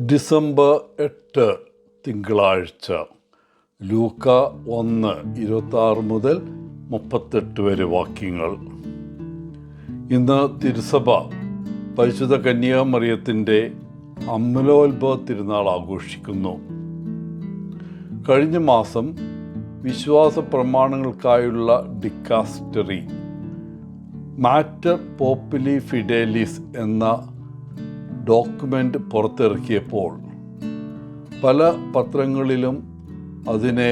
December 8 തിങ്കളാഴ്ച. ലൂക്ക 1:26 മുതൽ 38 വരെ വാക്യങ്ങൾ. ഇന്ന് തിരുസഭ പരിശുദ്ധ കന്യാമറിയത്തിൻ്റെ അമലോത്ഭവ തിരുനാൾ ആഘോഷിക്കുന്നു. കഴിഞ്ഞ മാസം വിശ്വാസ പ്രമാണങ്ങൾക്കായുള്ള ഡിക്കാസ്റ്ററി മാറ്റർ പോപ്പുലി ഫിഡേലിസ് എന്ന ഡോക്യുമെൻ്റ് പുറത്തിറക്കിയപ്പോൾ പല പത്രങ്ങളിലും അതിനെ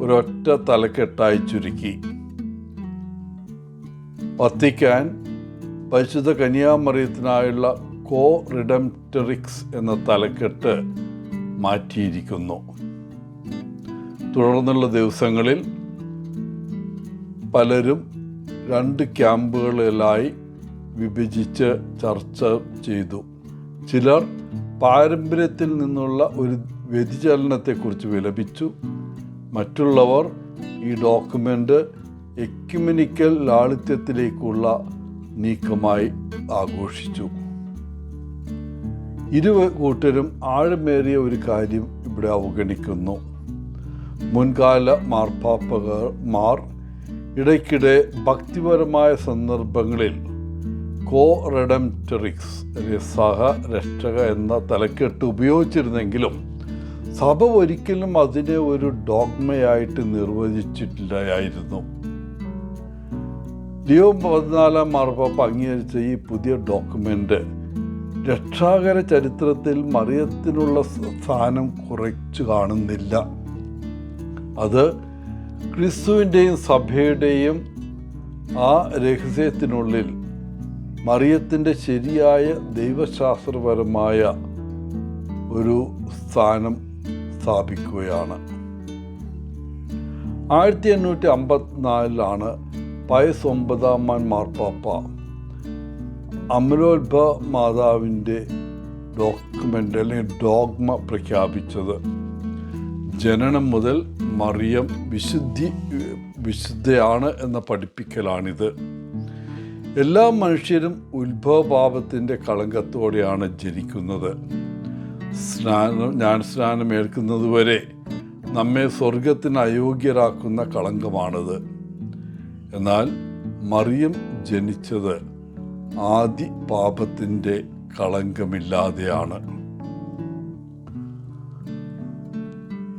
ഒരൊറ്റ തലക്കെട്ടായി ചുരുക്കി. വത്തിക്കാൻ പരിശുദ്ധ കന്യാമറിയത്തിനായുള്ള കോ റിഡംപ്റ്ററിക്സ് എന്ന തലക്കെട്ട് മാറ്റിയിരിക്കുന്നു. തുടർന്നുള്ള ദിവസങ്ങളിൽ പലരും 2 ക്യാമ്പുകളിലായി വിഭജിച്ച് ചർച്ച ചെയ്തു. ചിലർ പാരമ്പര്യത്തിൽ നിന്നുള്ള ഒരു വ്യതിചലനത്തെക്കുറിച്ച് വിലപിച്ചു. മറ്റുള്ളവർ ഈ ഡോക്യുമെൻ്റ് എക്യുമെനിക്കൽ ലാളിത്യത്തിലേക്കുള്ള നീക്കമായി ആഘോഷിച്ചു. ഇരു കൂട്ടരും ആഴമേറിയ ഒരു കാര്യം ഇവിടെ അവഗണിക്കുന്നു. മുൻകാല മാർപ്പാപ്പമാർ ഇടയ്ക്കിടെ ഭക്തിപരമായ സന്ദർഭങ്ങളിൽ കോ റിഡംപ്റ്ററിക്സ് സഹരക്ഷക എന്ന തലക്കെട്ട് ഉപയോഗിച്ചിരുന്നെങ്കിലും സഭ ഒരിക്കലും അതിനെ ഒരു ഡോഗ്മയായിട്ട് നിർവചിച്ചിട്ടില്ലായിരുന്നു. ലിയോ 14 മാർപ്പാപ്പ അംഗീകരിച്ച ഈ പുതിയ ഡോക്യുമെൻ്റ് രക്ഷാകര ചരിത്രത്തിൽ മറിയത്തിനുള്ള സ്ഥാനം കുറച്ചു കാണുന്നില്ല. അത് ക്രിസ്തുവിൻ്റെയും സഭയുടെയും ആ രഹസ്യത്തിനുള്ളിൽ മറിയത്തിൻ്റെ ശരിയായ ദൈവശാസ്ത്രപരമായ ഒരു സ്ഥാനം സ്ഥാപിക്കുകയാണ്. 1854 പയസ് 9 മാർപ്പാപ്പ അമലോത്ഭവ മാതാവിൻ്റെ ഡോക്യുമെൻ്റ് അല്ലെങ്കിൽ ഡോഗ്മ പ്രഖ്യാപിച്ചത്. ജനനം മുതൽ മറിയം വിശുദ്ധയാണ് എന്ന പഠിപ്പിക്കലാണിത്. എല്ലാ മനുഷ്യരും ഉത്ഭവപാപത്തിൻ്റെ കളങ്കത്തോടെയാണ് ജനിക്കുന്നത്. സ്നാനം ഏൽക്കുന്നതുവരെ നമ്മെ സ്വർഗത്തിന് അയോഗ്യരാക്കുന്ന കളങ്കമാണിത്. എന്നാൽ മറിയം ജനിച്ചത് ആദി പാപത്തിൻ്റെ കളങ്കമില്ലാതെയാണ്.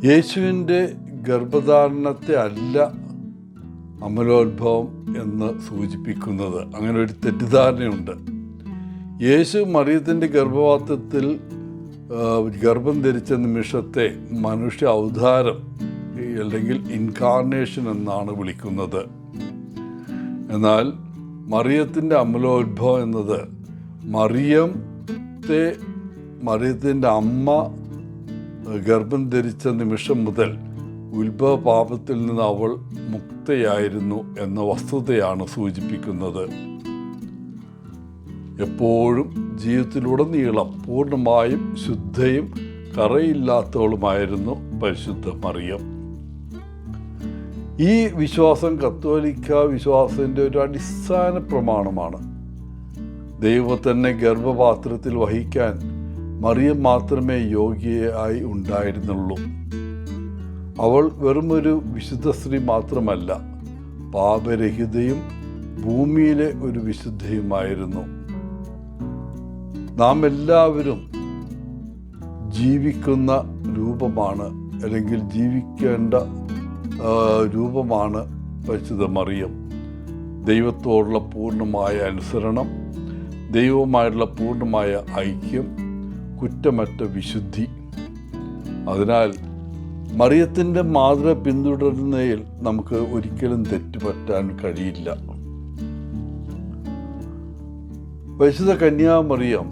യേശുവിൻ്റെ ഗർഭധാരണത്തെ അല്ല അമലോത്ഭവം എന്ന് സൂചിപ്പിക്കുന്നത്. അങ്ങനെ ഒരു തെറ്റിദ്ധാരണയുണ്ട്. യേശു മറിയത്തിൻ്റെ ഗർഭപാത്രത്തിൽ ഗർഭം ധരിച്ച നിമിഷത്തെ മനുഷ്യ അവതാരം അല്ലെങ്കിൽ ഇൻകാർണേഷൻ എന്നാണ് വിളിക്കുന്നത്. എന്നാൽ മറിയത്തിൻ്റെ അമലോത്ഭവം എന്നത് മറിയത്തിൻ്റെ അമ്മ ഗർഭം ധരിച്ച നിമിഷം മുതൽ ഉത്ഭവ പാപത്തിൽ നിന്ന് അവൾ മുക്തയായിരുന്നു എന്ന വസ്തുതയാണ് സൂചിപ്പിക്കുന്നത്. എപ്പോഴും ജീവിതത്തിലുടനീളം പൂർണ്ണമായും ശുദ്ധയും കറയില്ലാത്തവളുമായിരുന്നു പരിശുദ്ധ മറിയം. ഈ വിശ്വാസം കത്തോലിക്ക വിശ്വാസത്തിൻ്റെ ഒരു അടിസ്ഥാന പ്രമാണമാണ്. ദൈവത്തിനെ ഗർഭപാത്രത്തിൽ വഹിക്കാൻ മറിയം മാത്രമേ യോഗ്യയായി ഉണ്ടായിരുന്നുള്ളൂ. അവൾ വെറുമൊരു വിശുദ്ധ സ്ത്രീ മാത്രമല്ല, പാപരഹിതയും ഭൂമിയിലെ ഒരു വിശുദ്ധയുമായിരുന്നു. നാം എല്ലാവരും ജീവിക്കുന്ന രൂപമാണ് അല്ലെങ്കിൽ ജീവിക്കേണ്ട രൂപമാണ് പരിശുദ്ധ മറിയം. ദൈവത്തോടുള്ള പൂർണ്ണമായ അനുസരണം, ദൈവവുമായുള്ള പൂർണ്ണമായ ഐക്യം, കുറ്റമറ്റ വിശുദ്ധി. അതിനാൽ മറിയത്തിൻ്റെ മാതൃക പിന്തുടരുന്നതിൽ നമുക്ക് ഒരിക്കലും തെറ്റുപറ്റാൻ കഴിയില്ല. പരിശുദ്ധ കന്യാമറിയം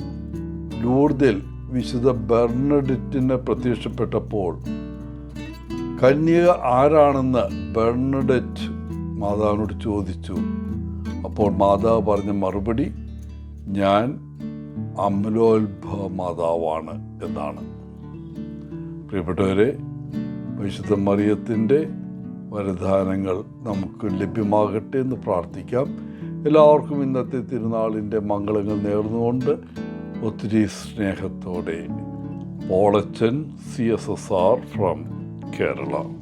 ലൂർദിൽ വിശുദ്ധ ബെർണഡിറ്റിന് പ്രത്യക്ഷപ്പെട്ടപ്പോൾ കന്യക ആരാണെന്ന് ബെർണഡറ്റ് മാതാവിനോട് ചോദിച്ചു. അപ്പോൾ മാതാവ് പറഞ്ഞ മറുപടി, ഞാൻ അമലോത്ഭവ മാതാവാണ് എന്നാണ്. പ്രിയപ്പെട്ടവരെ, പരിശുദ്ധ മറിയത്തിൻ്റെ വരദാനങ്ങൾ നമുക്ക് ലഭ്യമാകട്ടെ എന്ന് പ്രാർത്ഥിക്കാം. എല്ലാവർക്കും ഇന്നത്തെ തിരുനാളിൻ്റെ മംഗളങ്ങൾ നേർന്നുകൊണ്ട് ഒത്തിരി സ്നേഹത്തോടെ പോളച്ചൻ CSSR from Kerala.